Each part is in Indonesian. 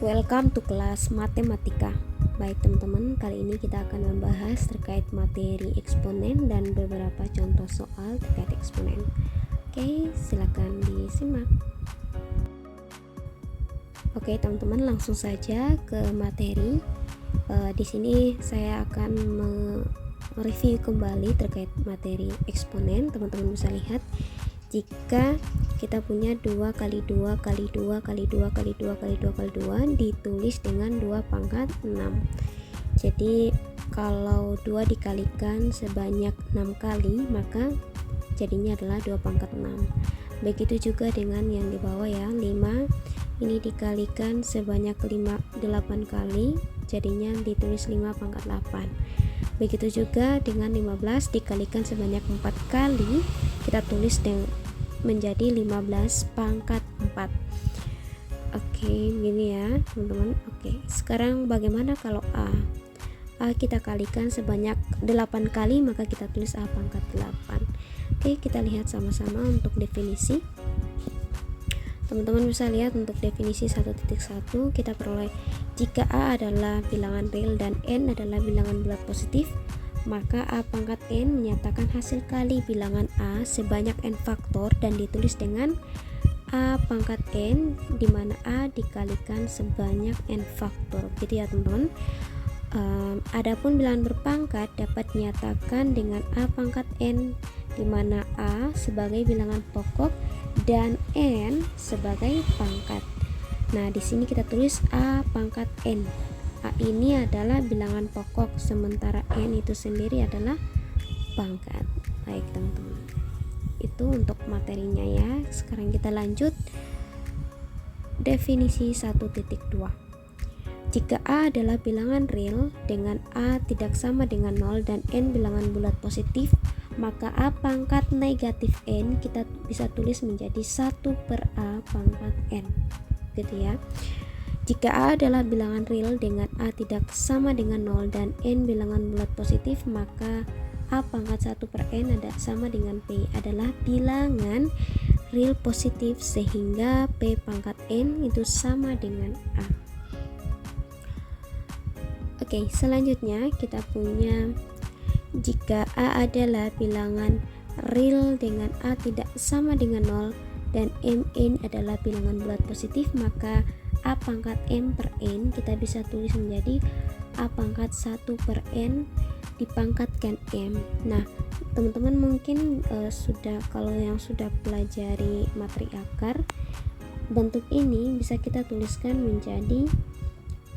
Welcome to kelas matematika. Baik teman-teman, kali ini kita akan membahas terkait materi eksponen dan beberapa contoh soal terkait eksponen. Oke, silakan disimak. Oke teman-teman, langsung saja ke materi. Di sini saya akan mereview kembali terkait materi eksponen. Teman-teman bisa lihat jika kita punya 2 kali 2 kali 2 kali 2 kali 2 kali 2 kali 2 ditulis dengan 2 pangkat 6. Jadi kalau 2 dikalikan sebanyak 6 kali, maka jadinya adalah 2 pangkat 6. Begitu juga dengan yang di bawah ya, 5 ini dikalikan sebanyak 8 kali, jadinya ditulis 5 pangkat 8. Begitu juga dengan 15 dikalikan sebanyak 4 kali, kita tulis menjadi 15 pangkat 4. Oke, gini ya teman-teman. Oke, sekarang bagaimana kalau A kita kalikan sebanyak 8 kali, maka kita tulis A pangkat 8. Oke, kita lihat sama-sama untuk definisi. Teman-teman bisa lihat untuk definisi 1.1 kita peroleh jika A adalah bilangan real dan N adalah bilangan bulat positif, maka A pangkat N menyatakan hasil kali bilangan A sebanyak N faktor dan ditulis dengan A pangkat N, di mana A dikalikan sebanyak N faktor, gitu ya teman-teman. Adapun bilangan berpangkat dapat dinyatakan dengan A pangkat N, di mana A sebagai bilangan pokok dan N sebagai pangkat. Nah, di sini kita tulis A pangkat N. A ini adalah bilangan pokok, sementara N itu sendiri adalah pangkat. Baik teman-teman, itu untuk materinya ya. Sekarang kita lanjut definisi 1.2. Jika A adalah bilangan real dengan A tidak sama dengan 0 dan N bilangan bulat positif, maka A pangkat negatif N kita bisa tulis menjadi 1 per A pangkat N, gitu ya. Jika A adalah bilangan real dengan A tidak sama dengan 0 dan N bilangan bulat positif, maka A pangkat 1 per N sama dengan P adalah bilangan real positif, sehingga P pangkat N itu sama dengan A. Oke, selanjutnya kita punya jika A adalah bilangan real dengan A tidak sama dengan 0 dan Mn adalah bilangan bulat positif, maka A pangkat M per N kita bisa tulis menjadi A pangkat 1 per N dipangkatkan M. Nah teman-teman mungkin kalau yang sudah pelajari materi akar, bentuk ini bisa kita tuliskan menjadi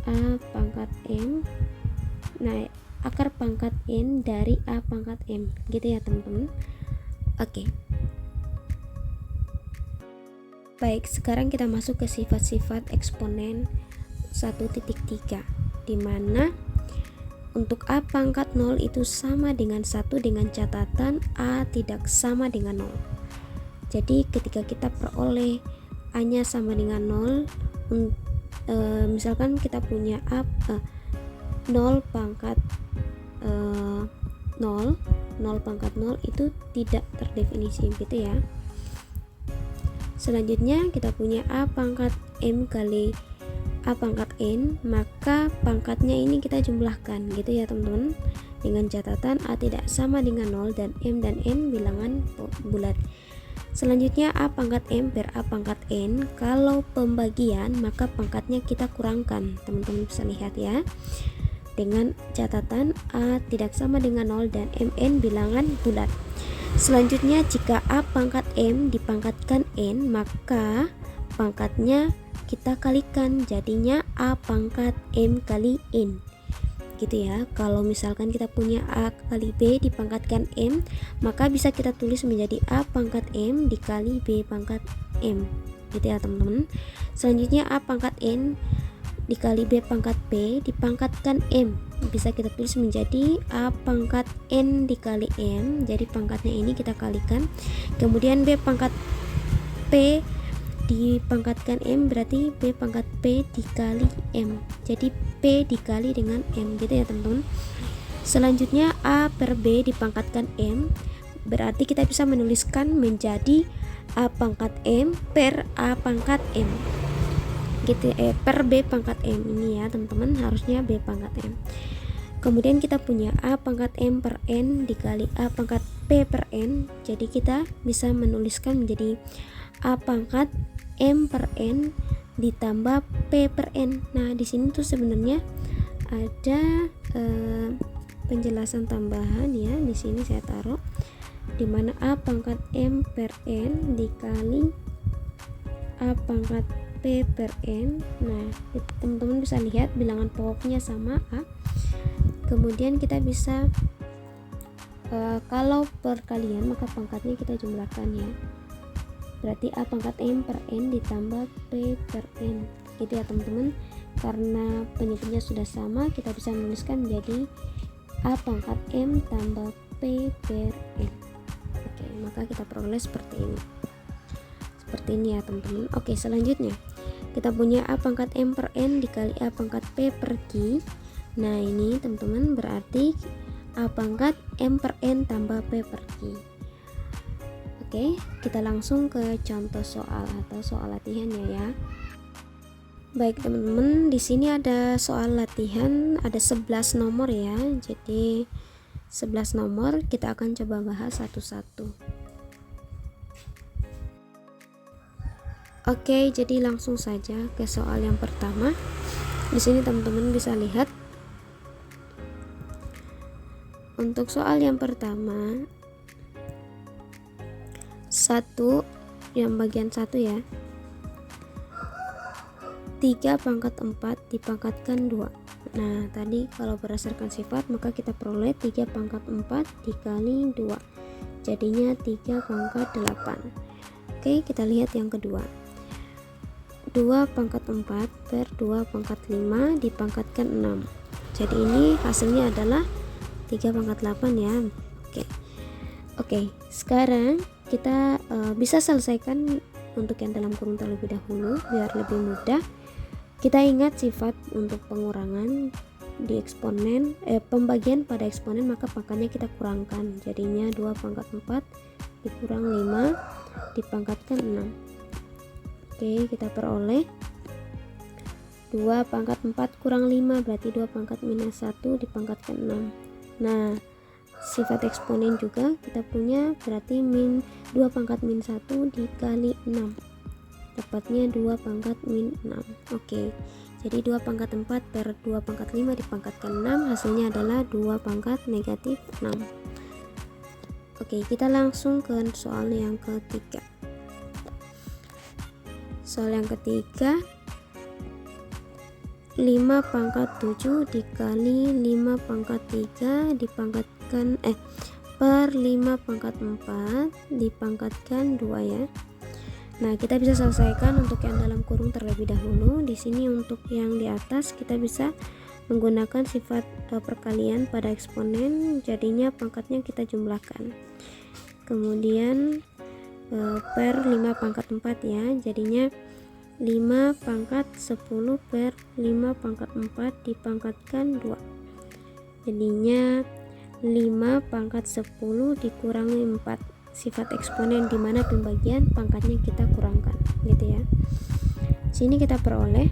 A pangkat M. Nah, akar pangkat N dari A pangkat M, gitu ya teman-teman. Oke. Baik, sekarang kita masuk ke sifat-sifat eksponen 1.3, di mana untuk A pangkat 0 itu sama dengan 1 dengan catatan A tidak sama dengan 0. Jadi ketika kita peroleh A nya sama dengan 0, misalkan kita punya A 0 pangkat 0 pangkat 0 itu tidak terdefinisi, gitu ya. Selanjutnya kita punya A pangkat M kali A pangkat N, maka pangkatnya ini kita jumlahkan, gitu ya teman-teman, dengan catatan A tidak sama dengan 0 dan M dan N bilangan bulat. Selanjutnya A pangkat M per A pangkat N, kalau pembagian maka pangkatnya kita kurangkan, teman-teman bisa lihat ya, dengan catatan A tidak sama dengan 0 dan Mn bilangan bulat. Selanjutnya jika A pangkat M dipangkatkan N, maka pangkatnya kita kalikan, jadinya A pangkat M kali N, gitu ya. Kalau misalkan kita punya A kali B dipangkatkan M, maka bisa kita tulis menjadi A pangkat M dikali B pangkat M, gitu ya teman-teman. Selanjutnya A pangkat N dikali B pangkat P dipangkatkan M, bisa kita tulis menjadi A pangkat N dikali M, jadi pangkatnya ini kita kalikan. Kemudian B pangkat P dipangkatkan M, berarti B pangkat P dikali M, jadi P dikali dengan M, gitu ya teman-teman. Selanjutnya A per B dipangkatkan M, berarti kita bisa menuliskan menjadi A pangkat M per A pangkat M, gitu per B pangkat M ini ya teman-teman, harusnya B pangkat M. Kemudian kita punya A pangkat M per N dikali A pangkat P per N. Jadi kita bisa menuliskan menjadi A pangkat M per N ditambah P per N. Nah di sini tuh sebenarnya ada penjelasan tambahan ya, di sini saya taruh, dimana A pangkat M per N dikali A pangkat P per N. Nah teman-teman bisa lihat bilangan pokoknya sama A. Kemudian kita bisa kalau perkalian maka pangkatnya kita jumlahkan ya, berarti A pangkat M per N ditambah P per N gitu ya teman-teman. Karena penyebutnya sudah sama, kita bisa menuliskan menjadi A pangkat M tambah P per N. Oke, maka kita peroleh seperti ini ya teman-teman. Oke, selanjutnya kita punya A pangkat M per N dikali A pangkat P per Q. Nah ini teman-teman berarti A pangkat M per N tambah P per Q. Oke, kita langsung ke contoh soal atau soal latihannya ya. Baik teman-teman, di sini ada soal latihan, ada 11 nomor ya. Jadi 11 nomor kita akan coba bahas satu-satu. Oke, jadi langsung saja ke soal yang pertama. Di sini teman-teman bisa lihat. Untuk soal yang pertama, yang bagian 1 ya, 3 pangkat 4 dipangkatkan 2. Nah tadi kalau berdasarkan sifat maka kita peroleh 3 pangkat 4 dikali 2, jadinya 3 pangkat 8. Oke, kita lihat yang kedua, 2 pangkat 4 per 2 pangkat 5 dipangkatkan 6. Jadi ini hasilnya adalah 3 pangkat 8 ya. Oke, sekarang kita bisa selesaikan untuk yang dalam kurung terlebih dahulu biar lebih mudah. Kita ingat sifat untuk pengurangan di eksponen, pembagian pada eksponen, maka pangkatnya kita kurangkan, jadinya 2 pangkat 4 dikurang 5 dipangkatkan 6. Oke, kita peroleh 2 pangkat 4 kurang 5 berarti 2 pangkat minus 1 dipangkatkan 6. Nah sifat eksponen juga kita punya, berarti 2 pangkat min 1 dikali 6, dapatnya 2 pangkat min 6. Oke, jadi 2 pangkat 4 per 2 pangkat 5 dipangkatkan 6, hasilnya adalah 2 pangkat negatif 6. Oke, kita langsung ke soal yang ketiga. Soal yang ketiga, 5 pangkat 7 dikali 5 pangkat 3 dipangkatkan per 5 pangkat 4 dipangkatkan 2 ya. Nah kita bisa selesaikan untuk yang dalam kurung terlebih dahulu. Di sini untuk yang di atas kita bisa menggunakan sifat perkalian pada eksponen, jadinya pangkatnya kita jumlahkan. Kemudian per 5 pangkat 4 ya, jadinya 5 pangkat 10 per 5 pangkat 4 dipangkatkan 2, jadinya 5 pangkat 10 dikurangi 4, sifat eksponen dimana pembagian pangkatnya kita kurangkan gitu ya. Sini kita peroleh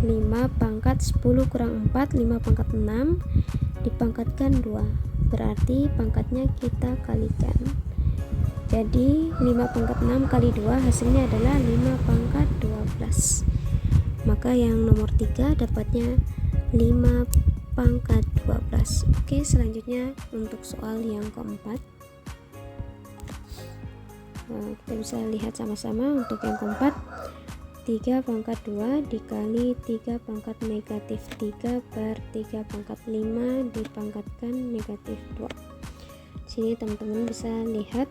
5 pangkat 10 kurang 4, 5 pangkat 6 dipangkatkan 2, berarti pangkatnya kita kalikan. Jadi 5 pangkat 6 kali 2 hasilnya adalah 5 pangkat 12. Maka yang nomor 3 dapatnya 5 pangkat 12. Oke, selanjutnya untuk soal yang keempat. Kita bisa lihat sama-sama untuk yang keempat, 3 pangkat 2 dikali 3 pangkat negatif 3 per 3 pangkat 5 dipangkatkan negatif 2. Sini teman-teman bisa lihat,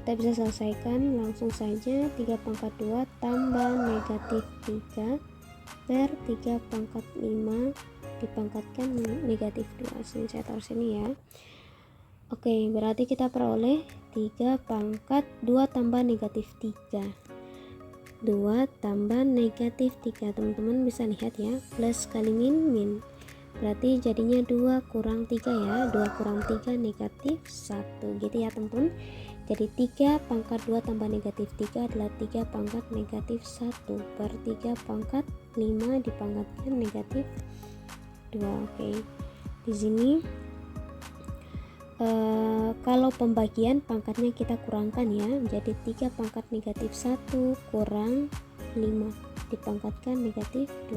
kita bisa selesaikan langsung saja. 3 pangkat 2 tambah negatif 3 per 3 pangkat 5 dipangkatkan negatif 2. Sini saya taruh sini ya. Oke, berarti kita peroleh 3 pangkat 2 tambah negatif 3, 2 tambah negatif 3. Teman-teman bisa lihat ya, plus kali min, berarti jadinya 2 kurang 3 ya, 2 kurang 3 negatif 1 gitu ya teman-teman. Jadi 3 pangkat 2 tambah negatif 3 adalah 3 pangkat negatif 1 per 3 pangkat 5 dipangkatkan negatif 2. Oke. Di sini kalau pembagian pangkatnya kita kurangkan ya. Jadi 3 pangkat negatif 1 kurang 5 dipangkatkan negatif 2.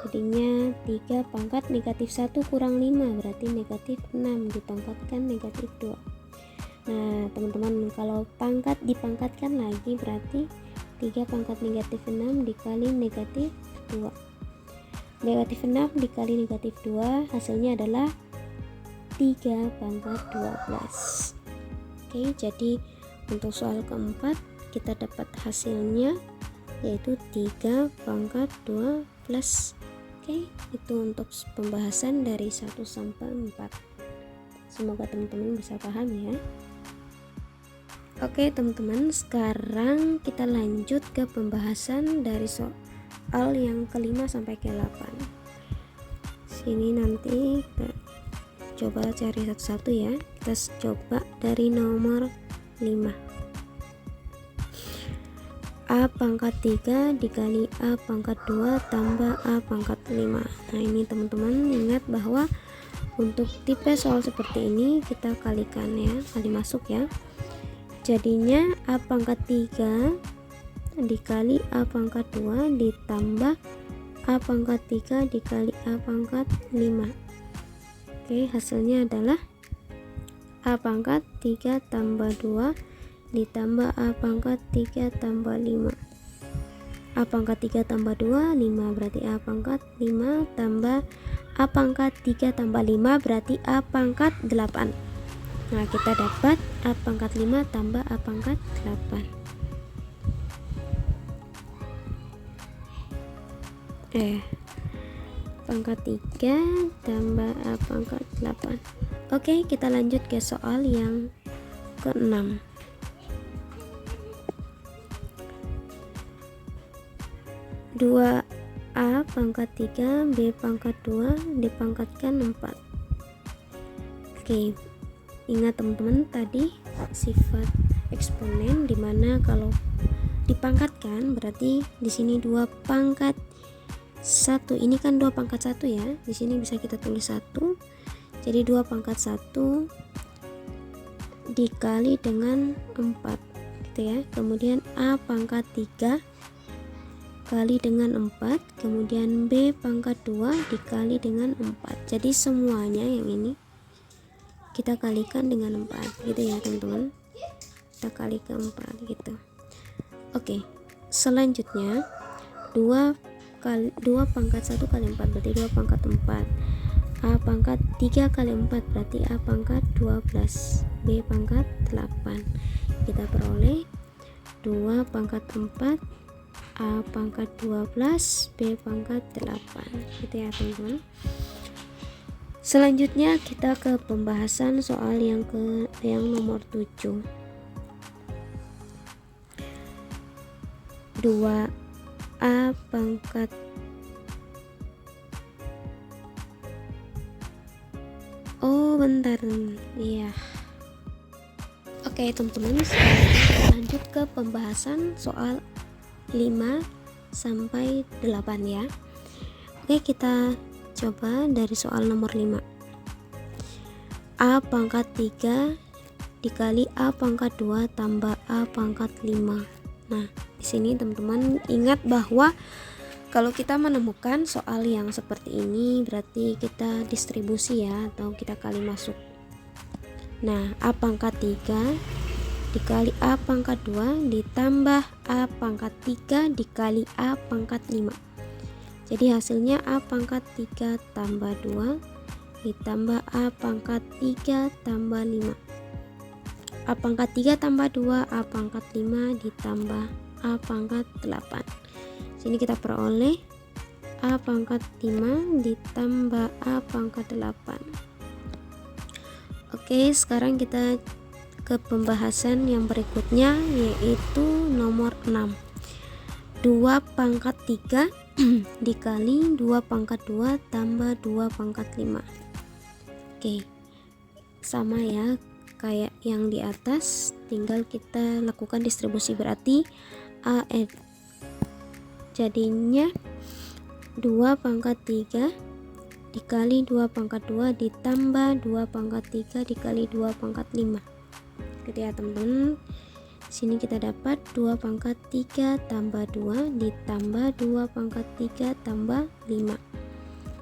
Jadinya 3 pangkat negatif 1 kurang 5 berarti negatif 6 dipangkatkan negatif 2. Nah teman-teman, kalau pangkat dipangkatkan lagi berarti 3 pangkat negatif 6 dikali negatif 2. Negatif 6 dikali negatif 2 hasilnya adalah 3 pangkat 12. Oke, jadi untuk soal keempat kita dapat hasilnya yaitu 3 pangkat 12. Oke, itu untuk pembahasan dari 1 sampai 4. Semoga teman-teman bisa paham ya. Oke teman-teman, sekarang kita lanjut ke pembahasan dari soal yang kelima sampai ke-8. Sini nanti kita coba cari satu-satu ya. Kita coba dari nomor 5. A pangkat 3 dikali A pangkat 2 tambah A pangkat 5. Nah ini teman-teman ingat bahwa untuk tipe soal seperti ini kita kalikan ya, kali masuk ya. Jadinya A pangkat 3 dikali A pangkat 2 ditambah A pangkat 3 dikali A pangkat 5. Oke, hasilnya adalah A pangkat 3 tambah 2 ditambah A pangkat 3 tambah 5. A pangkat 3 tambah 2, 5 berarti A pangkat 5 tambah A pangkat 3 tambah 5 berarti A pangkat 8. Nah kita dapat A pangkat 5 tambah A pangkat 8. Pangkat 3 tambah A pangkat 8. Oke, kita lanjut ke soal yang ke-6. Dua A pangkat 3 B pangkat 2 dipangkatkan 4. Oke, ingat teman-teman tadi sifat eksponen dimana kalau dipangkatkan berarti di sini 2 pangkat 1, ini kan 2 pangkat 1 ya, di sini bisa kita tulis 1, jadi 2 pangkat 1 dikali dengan 4 gitu ya. Kemudian A pangkat 3 kali dengan 4, kemudian B pangkat 2 dikali dengan 4. Jadi semuanya yang ini kita kalikan dengan 4 gitu ya teman-teman, kita kali ke 4 gitu. Oke, selanjutnya 2 pangkat 1 kali 4 berarti 2 pangkat 4. A pangkat 3 kali 4 berarti A pangkat 12. B pangkat 8. Kita peroleh 2 pangkat 4 A pangkat 12 B pangkat 8 gitu ya teman-teman. Selanjutnya kita ke pembahasan soal yang nomor 7. 2A pangkat bentar iya. Oke teman-teman, lanjut ke pembahasan soal 5 sampai 8 ya. Oke, kita coba dari soal nomor 5. A pangkat 3 dikali A pangkat 2 tambah A pangkat 5. Nah, di sini teman-teman ingat bahwa kalau kita menemukan soal yang seperti ini berarti kita distribusi ya, atau kita kali masuk. Nah, A pangkat 3 dikali A pangkat 2 ditambah A pangkat 3 dikali A pangkat 5. Jadi hasilnya A pangkat 3 tambah 2 ditambah A pangkat 3 tambah 5. A pangkat 3 tambah 2 A pangkat 5 ditambah A pangkat 8. Sini kita peroleh A pangkat 5 ditambah A pangkat 8. Oke, sekarang kita ke pembahasan yang berikutnya yaitu nomor 6. 2 pangkat 3 dikali 2 pangkat 2 tambah 2 pangkat 5. Oke, sama ya, kayak yang di atas, tinggal kita lakukan distribusi, berarti AN jadinya 2 pangkat 3 dikali 2 pangkat 2 ditambah 2 pangkat 3 dikali 2 pangkat 5 gitu ya teman-teman. Sini kita dapat 2 pangkat 3 tambah 2 ditambah 2 pangkat 3 tambah 5.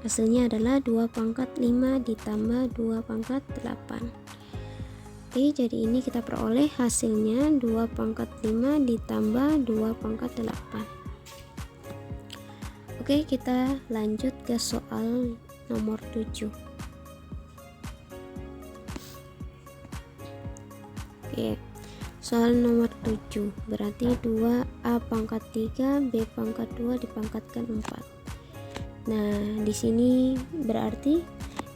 Hasilnya adalah 2 pangkat 5 ditambah 2 pangkat 8. Oke, jadi ini kita peroleh hasilnya 2 pangkat 5 ditambah 2 pangkat 8. Oke, kita lanjut ke soal nomor 7. Oke, soal nomor 7 berarti 2A pangkat 3 B pangkat 2 dipangkatkan 4. Nah, di sini berarti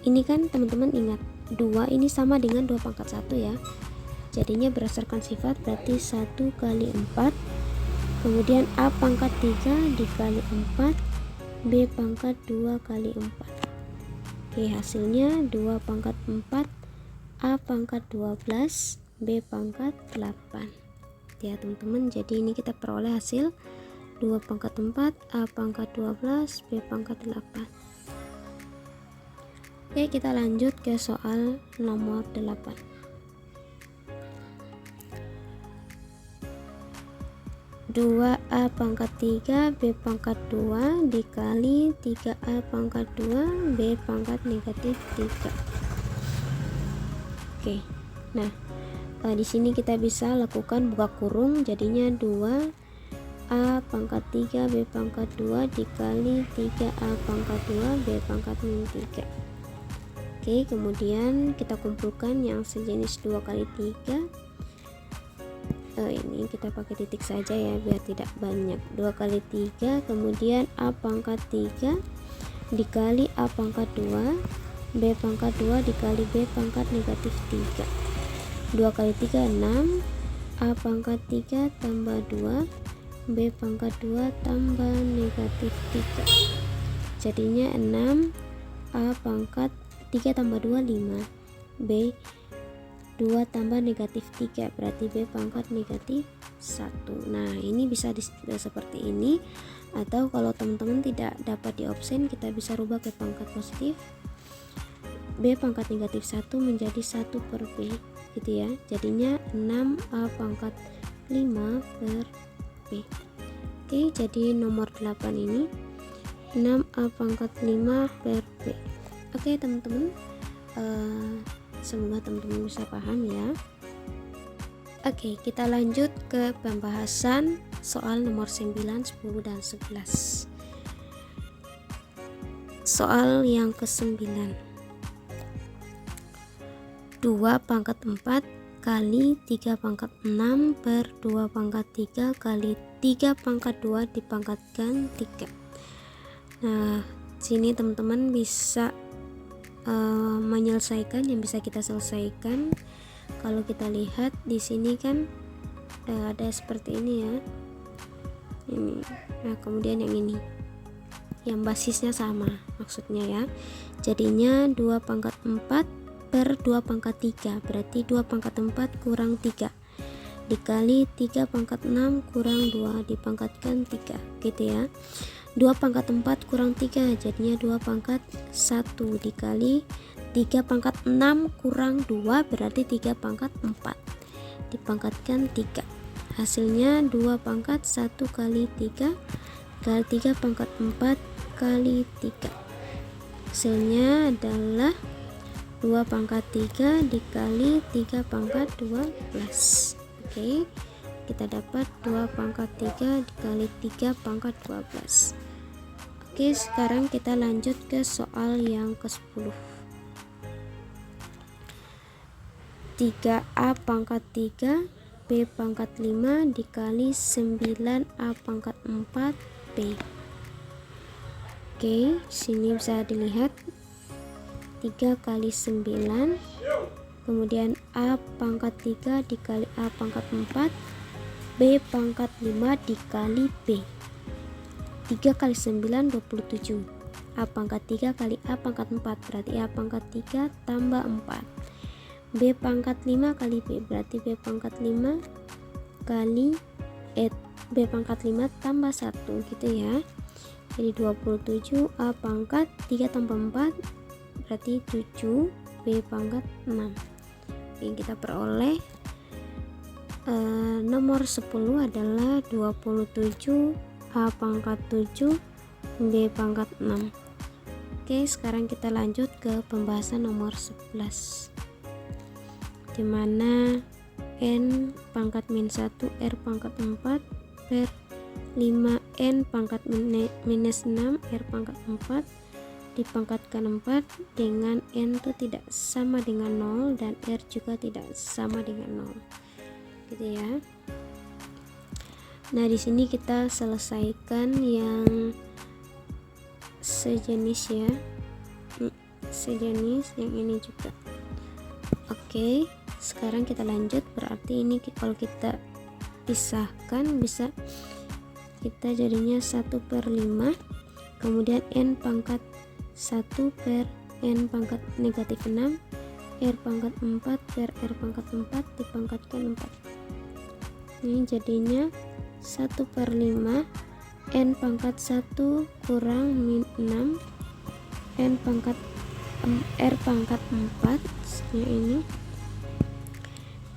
ini kan teman-teman ingat 2 ini sama dengan 2 pangkat 1 ya. Jadinya berdasarkan sifat berarti 1 kali 4. Kemudian A pangkat 3 dikali 4 B pangkat 2 kali 4. Oke, hasilnya 2 pangkat 4 A pangkat 12 B pangkat 8 ya teman-teman. Jadi ini kita peroleh hasil 2 pangkat 4 A pangkat 12 B pangkat 8. Oke, kita lanjut ke soal nomor 8. Dua A pangkat 3 B pangkat 2 dikali 3A pangkat 2 B pangkat negatif 3. Oke, nah di sini kita bisa lakukan buka kurung, jadinya 2A pangkat 3 B pangkat 2 dikali 3A pangkat 2 B pangkat 3. Oke, kemudian kita kumpulkan yang sejenis 2 kali 3. Ini kita pakai titik saja ya biar tidak banyak. 2 kali 3 kemudian A pangkat 3 dikali A pangkat 2 B pangkat 2 dikali B pangkat negatif 3. 2 kali 3 6 A pangkat 3 tambah 2 B pangkat 2 tambah negatif 3. Jadinya 6 A pangkat 3 tambah 2 5 B 2 tambah negatif 3 berarti B pangkat negatif 1. Nah, ini bisa seperti ini, atau kalau teman-teman tidak dapat di option kita bisa rubah ke pangkat positif. B pangkat negatif 1 menjadi 1 per B gitu ya. Jadinya 6A pangkat 5 per B. Oke, jadi nomor 8 ini 6A pangkat 5 per B. Oke teman-teman, semoga teman-teman bisa paham ya. Oke, kita lanjut ke pembahasan soal nomor 9, 10, dan 11. Soal yang ke-9. 2 pangkat 4 kali 3 pangkat 6 per 2 pangkat 3 kali 3 pangkat 2 dipangkatkan 3. Nah, sini teman-teman bisa menyelesaikan yang bisa kita selesaikan. Kalau kita lihat di sini kan ada seperti ini ya, ini. Nah, kemudian yang ini yang basisnya sama maksudnya ya. Jadinya 2 pangkat 4 per 2 pangkat 3 berarti 2 pangkat 4 kurang 3 dikali 3 pangkat 6 kurang 2 dipangkatkan 3 gitu ya. 2 pangkat 4 kurang 3 jadinya 2 pangkat 1 dikali 3 pangkat 6 kurang 2 berarti 3 pangkat 4 dipangkatkan 3. Hasilnya 2 pangkat 1 kali 3 kali 3 pangkat 4 kali 3. Hasilnya adalah 2 pangkat 3 dikali 3 pangkat 12. Oke, kita dapat 2 pangkat 3 dikali 3 pangkat 12. Oke, sekarang kita lanjut ke soal yang ke-10. 3A pangkat 3 B pangkat 5 dikali 9A pangkat 4 B. Oke, sini bisa dilihat 3 kali 9 kemudian A pangkat 3 dikali A pangkat 4 B pangkat 5 dikali B. 3 kali 9 27. A pangkat 3 kali A pangkat 4 berarti A pangkat 3 tambah 4 B pangkat 5 kali B, berarti B pangkat 5 kali B pangkat 5 tambah 1 gitu ya. Jadi 27, A pangkat 3 tambah 4 berarti 7, B pangkat 6. Oke, kita peroleh nomor 10 adalah 27, A pangkat 7, B pangkat 6. Oke, sekarang kita lanjut ke pembahasan nomor 11, dimana N pangkat min 1 R pangkat 4 per 5 N pangkat minus 6 R pangkat 4 dipangkatkan 4 dengan N itu tidak sama dengan 0 dan R juga tidak sama dengan 0 gitu ya. Nah, di sini kita selesaikan yang sejenis ya, sejenis yang ini juga. Oke, sekarang kita lanjut. Berarti ini kalau kita pisahkan bisa kita jadinya 1/5, kemudian N pangkat 1 per N pangkat negatif 6 R pangkat 4 per R pangkat 4 dipangkatkan 4. Ini jadinya 1/5 N pangkat 1 kurang min 6 N pangkat R pangkat 4 ini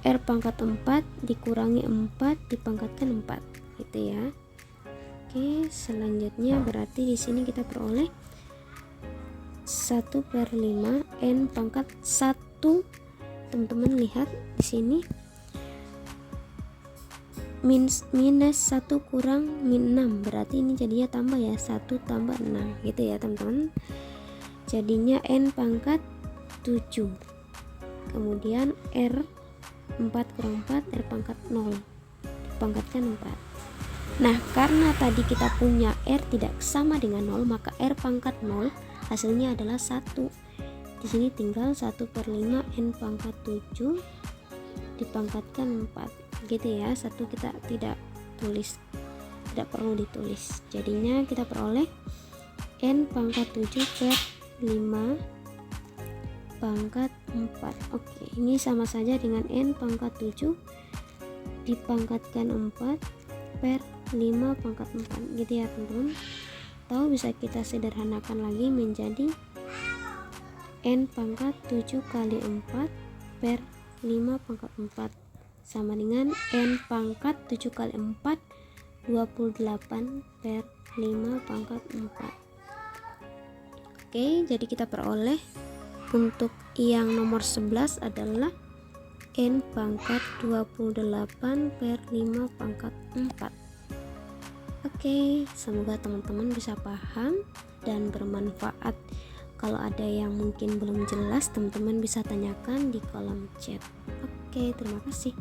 R pangkat 4 dikurangi 4 dipangkatkan 4 gitu ya. Oke, selanjutnya berarti di sini kita peroleh 1/5 N pangkat 1. Teman-teman lihat di sini minus 1 kurang min 6 berarti ini jadinya tambah ya, 1 tambah 6 gitu ya teman-teman. Jadinya N pangkat 7, kemudian R 4 kurang 4 R pangkat 0 dipangkatkan 4. Nah, karena tadi kita punya R tidak sama dengan 0, maka R pangkat 0 hasilnya adalah 1. Di sini tinggal 1/5 N pangkat 7 dipangkatkan 4 gitu ya. 1 kita tidak tulis, tidak perlu ditulis. Jadinya kita peroleh N pangkat 7 per 5 pangkat 4. Oke, ini sama saja dengan N pangkat 7 dipangkatkan 4 per 5 pangkat 4 gitu ya teman-teman. Atau bisa kita sederhanakan lagi menjadi N pangkat 7 kali 4 per 5 pangkat 4 sama dengan N pangkat 7 kali 4 28 per 5 pangkat 4. Oke, jadi kita peroleh untuk yang nomor 11 adalah N pangkat 28 per 5 pangkat 4. Oke, semoga teman-teman bisa paham dan bermanfaat. Kalau ada yang mungkin belum jelas, teman-teman bisa tanyakan di kolom chat. Oke, terima kasih.